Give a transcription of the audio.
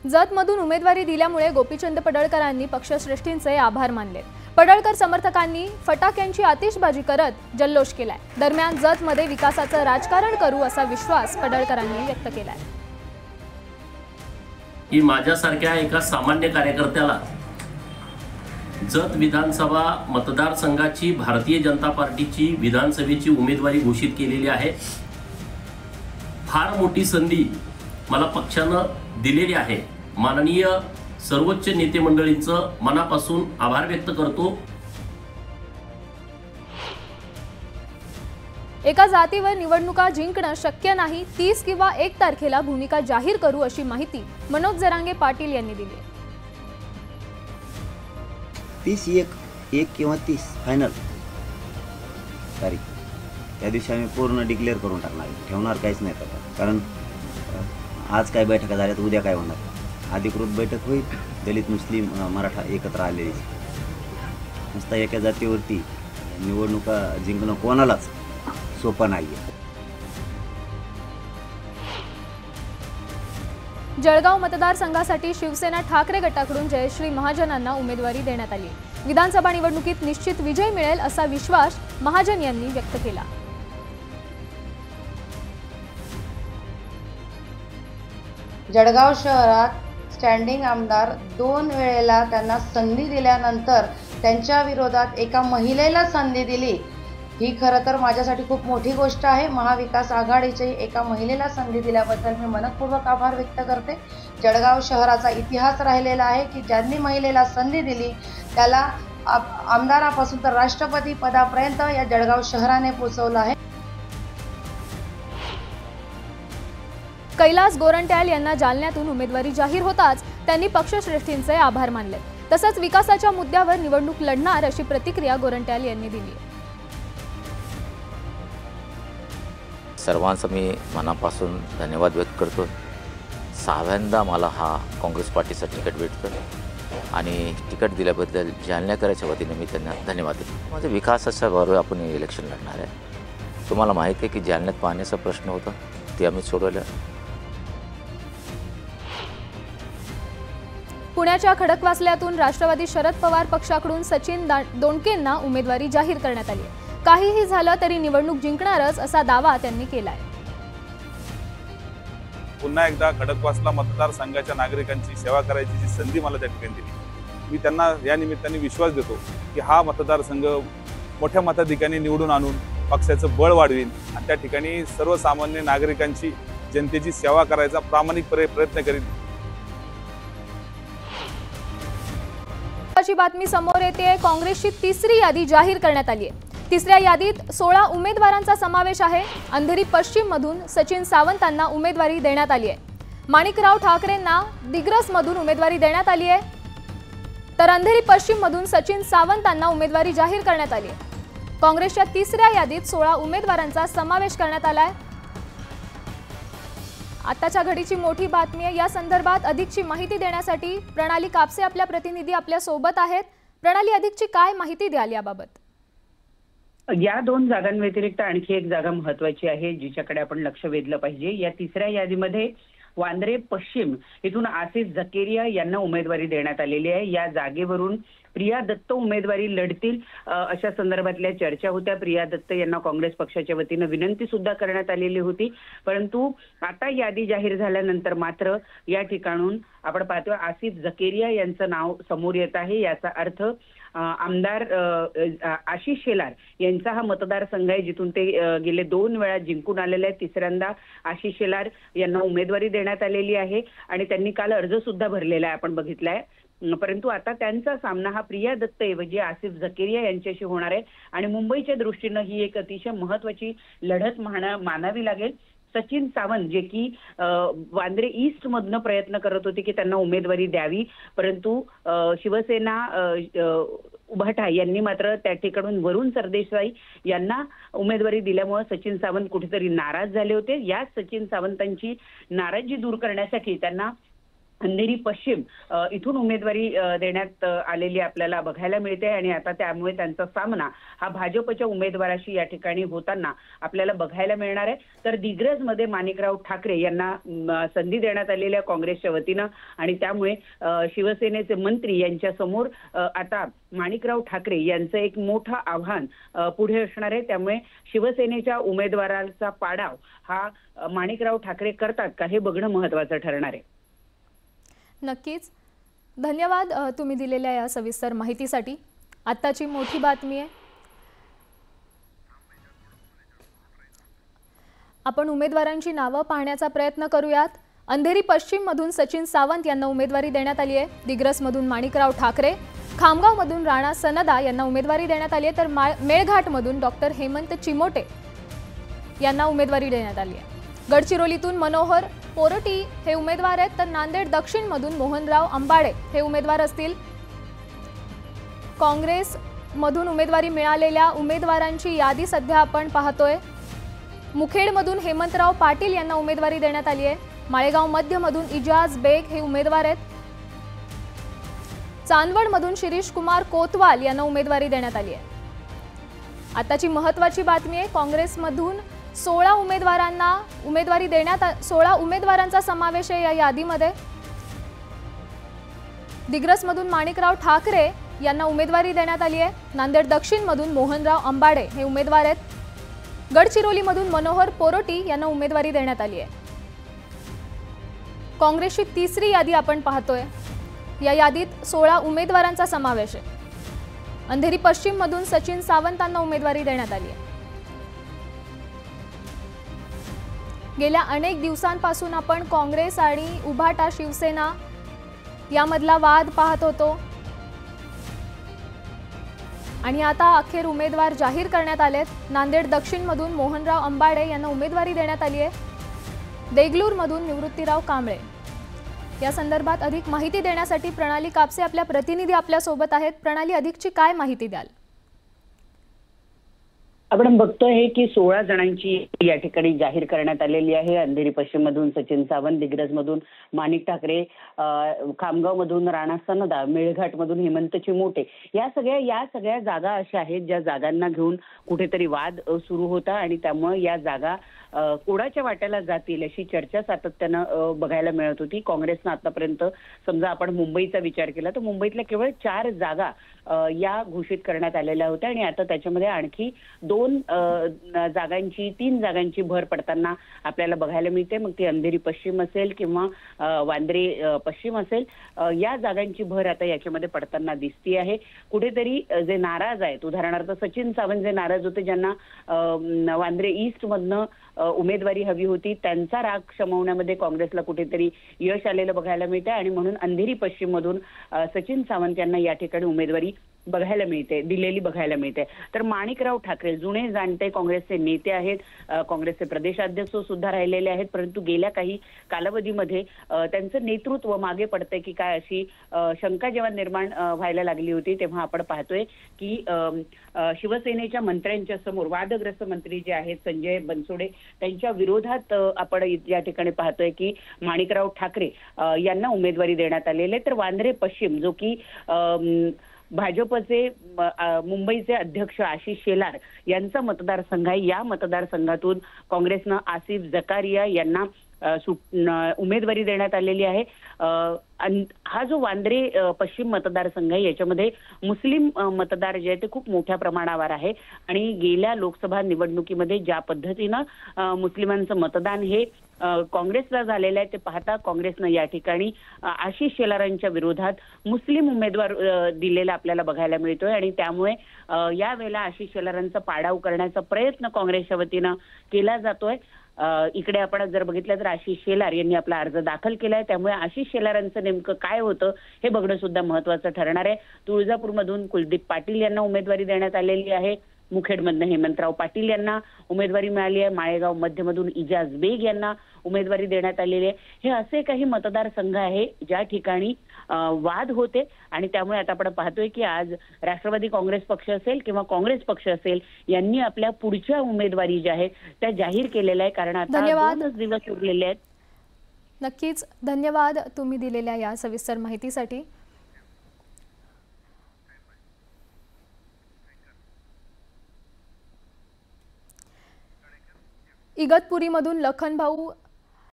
जतमधून उमेदवारी दिल्यामुळे गोपीचंद पडळकरांनी पक्षश्रेष्ठींचे आभार मानले। पडळकर समर्थकांनी फटाक्यांची आतिषबाजी करत जल्लोष केलाय। दरम्यान जतमध्ये विकासाचं राजकारण करू असा विश्वास पडळकरांनी व्यक्त केलाय। की माझ्यासारख्या एका सामान्य कार्यकर्त्याला जत विधानसभा मतदारसंघाची भारतीय जनता पार्टीची विधानसभेची उमेदवारी घोषित केलेली आहे। फार मोठी संधी मला पक्षानं दिलेली आहे। माननीय सर्वोच्च नेते मंडळींचं मनापासून आभार व्यक्त करतो। एका जातीवर निवडणुका जिंकणं शक्य नाही। 30 किंवा 1 तारखेला भूमिका जाहीर करू अशी माहिती मनोज जरांगे पाटील यांनी दिली। 30 1 किंवा 30 फायनल तारीख त्या दिवशी आम्ही पूर्ण डिक्लेअर करून टाकणार, ठेवणार काहीच नाही आता। कारण आज काय बैठका झाल्या तर उद्या काय होणार। अधिकृत बैठक होईल, दलित मुस्लिम मराठा एकत्र आलेली। नुसता एका जातीवरती निवडणुका जिंकणं कोणालाच सोपं नाहीये। जळगाव मतदारसंघासाठी शिवसेना ठाकरे गटाकडून जयश्री महाजनांना उमेदवारी देण्यात आली। विधानसभा निवडणुकीत निश्चित विजय मिळेल असा विश्वास महाजन यांनी व्यक्त केला। जळगाव शहरात स्टँडिंग आमदार 2 वेळेला त्यांना संधी दिल्यानंतर त्यांच्या विरोधात एका महिलेला संधी दिली, ही खरं तर माझ्यासाठी खूप मोठी गोष्ट आहे। महाविकास आघाडीची एका महिलेला संधी दिल्याबद्दल मी मनपूर्वक आभार व्यक्त करते। जळगाव शहराचा इतिहास राहिलेला आहे की ज्यांनी महिलेला संधी दिली त्याला आमदारापासून तर राष्ट्रपती पदापर्यंत या जळगाव शहराने पोहोचवलं आहे। कैलास गोरंट्याल यांना जालन्यातून उमेदवारी जाहीर होताच त्यांनी पक्षश्रेष्ठींचे आभार मानले। तसंच विकासाच्या मुद्द्यावर निवडणूक लढणार अशी प्रतिक्रिया गोरंट्याल यांनी दिली। सर्वांचं मी मनापासून धन्यवाद व्यक्त करतो। 6व्यांदा मला हा काँग्रेस पार्टीचं तिकीट भेटतं आणि तिकीट दिल्याबद्दल जालन्याकरांच्या वतीने मी त्यांना धन्यवाद देतो। माझ्या विकासाच्या बरोबर आपण इलेक्शन लढणार आहे। तुम्हाला माहिती आहे की जालन्यात पाण्याचा प्रश्न होता, ते आम्ही सोडवलं। पुण्याच्या खडकवासल्यातून राष्ट्रवादी शरद पवार पक्षाकडून सचिन दोंडकेंना उमेदवारी जाहीर करण्यात आली। काहीही झालं तरी निवडणूक जिंकणारच असा दावा त्यांनी केलाय। पुन्हा एकदा खडकवासला मतदारसंघाच्या नागरिकांची सेवा करायची जी संधी मला त्या ठिकाणी दिली, मी त्यांना या निमित्ताने विश्वास देतो की हा मतदारसंघ मोठ्या मताधिक्याने निवडून आणून पक्षाचं बळ वाढवीन आणि त्या ठिकाणी सर्वसामान्य नागरिकांची जनतेची सेवा करायचा प्रामाणिकपणे प्रयत्न करीन। बातमी समोर येते। काँग्रेसची तिसरी यादी जाहीर करण्यात आली आहे। तिसऱ्या यादीत 16 उमेदवारांचा समावेश आहे। अंधेरी पश्चिम मधून सचिन सावंतांना उमेदवारी देण्यात आली आहे। माणिकराव ठाकरेंना दिग्रस मधून उमेदवारी देण्यात आली आहे, तर अंधेरी पश्चिम मधून सचिन सावंतांना उमेदवारी जाहीर करण्यात आली आहे। काँग्रेसच्या तिसऱ्या यादीत 16 उमेदवारांचा समावेश करण्यात आला आहे। आताच्या घडीची मोठी बातमी आहे। या संदर्भात अधिकची माहिती देण्यासाठी प्रणाली कापसे आपल्या प्रतिनिधी आपल्या सोबत आहेत। प्रणाली, अधिकची काय माहिती द्याल याबाबत? या 2 जागांव्यतिरिक्त आणखी एक जागा महत्त्वाची आहे जिच्याकडे आपण लक्ष वेधलं पाहिजे। या तिसऱ्या यादीमध्ये वांद्रे पश्चिम इथून आसिफ झकेरिया यांना उमेदवारी देण्यात आलेली आहे। या जागेवरून प्रिया दत्त उमेदवारी लढतील अशा संदर्भातल्या चर्चा होत्या। प्रिया दत्त यांना काँग्रेस पक्षाच्या वतीने विनंती सुद्धा करण्यात आलेली होती, परंतु आता यादी जाहीर झाल्यानंतर मात्र या ठिकाणून आपण पाहतो आसिफ झकेरिया यांचं नाव समोर येत आहे। याचा अर्थ आमदार आशिष शेलार यांचा हा मतदारसंघ आहे जिथून ते गेले 2 वेळा जिंकून आलेले आहेत। तिसऱ्यांदा आशिष शेलार यांना उमेदवारी देण्यात आलेली आहे आणि त्यांनी काल अर्ज सुद्धा भरलेला आहे, आपण बघितलाय। परंतु आता त्यांचा सामना हा प्रिया दत्त ऐवजी आसिफ झकेरिया यांच्याशी होणार आहे आणि मुंबईच्या दृष्टीनं ही एक अतिशय महत्त्वाची लढत मानावी लागेल। सचिन सावंत जे की वांद्रे ईस्ट मधनं प्रयत्न करत होते की त्यांना उमेदवारी द्यावी, परंतु शिवसेना उभाटा यांनी मात्र त्या ठिकाणून वरुण सरदेसाई यांना उमेदवारी दिल्यामुळे सचिन सावंत कुठेतरी नाराज झाले होते। या सचिन सावंतांची नाराजी दूर करण्यासाठी त्यांना अंधेरी पश्चिम इथून उमेदवारी देण्यात आलेली आपल्याला बघायला मिळते आणि आता त्यामुळे त्यांचा सामना हा भाजपच्या उमेदवाराशी या ठिकाणी होताना आपल्याला बघायला मिळणार आहे। तर दिग्रजमध्ये माणिकराव ठाकरे यांना संधी देण्यात आलेली आहे काँग्रेसच्या वतीनं आणि त्यामुळे शिवसेनेचे मंत्री यांच्या समोर आता माणिकराव ठाकरे यांचं एक मोठं आव्हान पुढे असणार आहे। त्यामुळे शिवसेनेच्या उमेदवारांचा पाडाव हा माणिकराव ठाकरे करतात का हे बघणं महत्त्वाचं ठरणार आहे। नक्कीच धन्यवाद तुम्ही दिलेल्या या सविस्तर माहितीसाठी। आत्ताची मोठी बातमी आहे, आपण उमेदवारांची नावं पाहण्याचा प्रयत्न करूयात। अंधेरी पश्चिम मधून सचिन सावंत यांना उमेदवारी देण्यात आली आहे। दिग्रसमधून माणिकराव ठाकरे, खामगावमधून राणा सनदा यांना उमेदवारी देण्यात आली आहे, तर मेळघाटमधून डॉक्टर हेमंत चिमोटे यांना उमेदवारी देण्यात आली आहे। गडचिरोलीतून मनोहर पोरटी हे उमेदवार आहेत, तर नांदेड दक्षिणमधून मोहनराव अंबाडे हे उमेदवार असतील। काँग्रेसमधून उमेदवारी मिळालेल्या उमेदवारांची यादी सध्या आपण पाहतोय। मुखेडमधून हेमंतराव पाटील यांना उमेदवारी देण्यात आली आहे। माळेगाव मध्यमधून इजाज बेग हे उमेदवार आहेत। चांदवडमधून शिरीष कुमार कोतवाल यांना उमेदवारी देण्यात आली आहे। आताची महत्त्वाची बातमी आहे, काँग्रेसमधून 16 उमेदवारांना उमेदवारी देण्यात 16 उमेदवारांचा समावेश आहे या यादीमध्ये। दिग्रसमधून माणिकराव ठाकरे यांना उमेदवारी देण्यात आली आहे। नांदेड दक्षिणमधून मोहनराव अंबाडे हे उमेदवार आहेत। गडचिरोलीमधून मनोहर पोरोटी यांना उमेदवारी देण्यात आली आहे। काँग्रेसची तिसरी यादी आपण पाहतोय, या यादीत 16 उमेदवारांचा समावेश आहे। अंधेरी पश्चिममधून सचिन सावंतांना उमेदवारी देण्यात आली आहे। गेल्या अनेक दिवसांपासून आपण काँग्रेस आणि उभाटा शिवसेना यामधला वाद पाहत होतो आणि आता अखेर उमेदवार जाहीर करण्यात आलेत। नांदेड दक्षिणमधून मोहनराव अंबाडे यांना उमेदवारी देण्यात आली आहे। देगलूरमधून निवृत्तीराव कांबळे। या संदर्भात अधिक माहिती देण्यासाठी प्रणाली कापसे आपल्या प्रतिनिधी आपल्या सोबत आहेत। प्रणाली, अधिकची काय माहिती द्याल? आपण बघतोय की 16 जणांची या ठिकाणी जाहीर करण्यात आलेली आहे। अंधेरी पश्चिम मधून सचिन सावंत, दिग्रजमधून माणिक ठाकरे, खामगावमधून राणा सनदा, मेळघाटमधून हेमंत चिमोटे, या सगळ्या जागा अशा आहेत ज्या जागांना घेऊन कुठेतरी वाद सुरू होता आणि त्यामुळे या जागा कोणाच्या वाट्याला जातील अशी चर्चा सातत्यानं बघायला मिळत होती। काँग्रेसनं आतापर्यंत समजा आपण मुंबईचा विचार केला तर मुंबईतल्या केवळ 4 जागा या घोषित करण्यात आलेल्या होत्या आणि आता त्याच्यामध्ये आणखी 3 जागांची भर पडताना आपल्याला बघायला मिळते। मग ती अंधेरी पश्चिम असेल किंवा वांद्रे पश्चिम असेल, या जागांची भर आता याच्यामध्ये पडताना दिसती आहे। कुठेतरी जे नाराज आहेत, उदाहरणार्थ सचिन सावंत जे नाराज होते, ज्यांना वांद्रे ईस्ट मधनं उमेदवारी हवी होती, त्यांचा राग शमवण्यामध्ये काँग्रेसला कुठेतरी यश आलेलं बघायला मिळते आणि म्हणून अंधेरी पश्चिम मधून सचिन सावंत यांना या ठिकाणी उमेदवारी दिलेली बघायला मिळते। तर माणिकराव ठाकरे जुने जाणते काँग्रेसचे नेते आहेत, काँग्रेसचे प्रदेशाध्यक्ष सुद्धा राहिलेले आहेत, परंतु गेल्या काही कालावधीमध्ये त्यांचं नेतृत्व मागे पडतंय की काय अशी शंका जेव्हा निर्माण व्हायला लागली होती, तेव्हा आपण पाहतोय की शिवसेनेच्या मंत्र्यांच्या समोर वादग्रस्त मंत्री जे आहेत संजय बनसोडे, त्यांच्या विरोधात आपण या ठिकाणी पाहतोय की माणिकराव ठाकरे यांना उमेदवारी देण्यात आलेली आहे। तर वांद्रे पश्चिम जो की भाजपचे मुंबईचे अध्यक्ष आशिष शेलार यांचा मतदारसंघ आहे, या मतदारसंघातून काँग्रेसनं आसिफ जकारिया यांना उमेदवारी देण्यात आलेली आहे। हा जो वांद्रे पश्चिम मतदारसंघ आहे याच्यामध्ये मुस्लिम मतदार जे आहे ते खूप मोठ्या प्रमाणावर आहे आणि गेल्या लोकसभा निवडणुकीमध्ये ज्या पद्धतीनं मुस्लिमांचं मतदान हे काँग्रेसला झालेलं आहे ते पाहता काँग्रेसनं या ठिकाणी आशिष शेलारांच्या विरोधात मुस्लिम उमेदवार दिलेला आपल्याला बघायला मिळतोय आणि त्यामुळे यावेळेला आशिष शेलारांचा पाडाव करण्याचा प्रयत्न काँग्रेसच्या वतीनं केला जातोय। इकडे आपण जर बघितलं तर आशिष शेलार यांनी आपला अर्ज दाखल केलाय, त्यामुळे आशिष शेलारांचं नेमकं काय होतं हे बघणं सुद्धा महत्त्वाचं ठरणार आहे। तुळजापूरमधून कुलदीप पाटील यांना उमेदवारी देण्यात आलेली आहे। मुखेडमधनं हेमंतराव पाटील यांना उमेदवारी मिळाली आहे। माळेगाव मध्यमधून इजाज बेग यांना उमेदवारी देण्यात आलेली आहे। हे असे काही मतदारसंघ आहे ज्या ठिकाणी वाद होते आणि त्यामुळे आता आपण पाहतोय की आज राष्ट्रवादी काँग्रेस पक्ष असेल किंवा काँग्रेस पक्ष असेल यांनी आपल्या पुढच्या उमेदवारी ज्या आहेत त्या जाहीर केलेल्या आहे, कारण आता 2 दिवस उरलेले आहेत। नक्कीच धन्यवाद तुम्ही दिलेल्या या सविस्तर माहितीसाठी. इगतपुरीमधून लखनभाऊ